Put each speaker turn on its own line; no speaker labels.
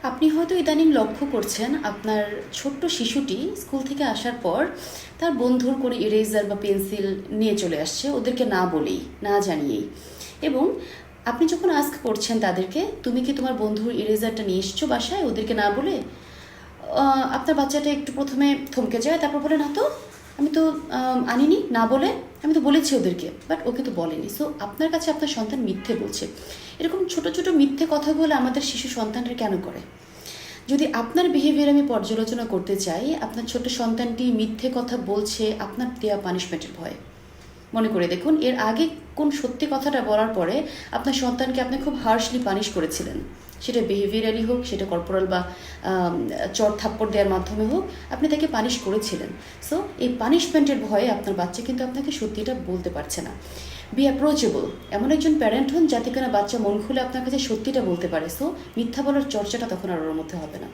আপনি হয়তো ইদানিং লক্ষ্য করছেন আপনার ছোট্ট শিশুটি স্কুল থেকে আসার পর তার বন্ধুর করে ইরেজার বা পেন্সিল নিয়ে চলে আসছে ওদেরকে না বলেই, না জানিয়েই। এবং আপনি যখন আস্ক করছেন তাদেরকে, তুমি কি তোমার বন্ধুর ইরেজারটা নিয়ে এসছো বাসায় ওদেরকে না বলে, আপনার বাচ্চাটা একটু প্রথমে থমকে যায়, তারপর বলে না তো, আমি তো আনিনি, না বলে, আমি তো বলেছি ওদেরকে, বাট ওকে তো বলেনি। সো আপনার কাছে আপনার সন্তান মিথ্যে বলছে। এরকম ছোট ছোট মিথ্যে কথাগুলো আমাদের শিশু সন্তানরা কেন করে? যদি আপনার বিহেভিয়ার আমি পর্যালোচনা করতে চাই, আপনার ছোট সন্তানটি মিথ্যে কথা বলছে আপনার দেওয়া পানিশমেন্টের ভয়ে। মনে করে দেখুন, এর আগে কোন সত্যি কথাটা বলার পরে আপনার সন্তানকে আপনি খুব হার্শলি পানিশ করেছিলেন, সেটা বিহেভিয়ারালি হোক, সেটা কর্পোরাল বা চর থাপ্পড় দেওয়ার মাধ্যমে হোক, আপনি তাকে পানিশ করেছিলেন। সো এই পানিশমেন্টের ভয়ে আপনার বাচ্চা কিন্তু আপনাকে সত্যিটা বলতে পারছে না। বি অ্যাপ্রোচেবল, এমন একজন প্যারেন্ট হন যাতে কিনা বাচ্চা মন খুলে আপনার কাছে সত্যিটা বলতে পারে। সো মিথ্যা বলার চর্চাটা তখন আর ওর মধ্যে হবে না।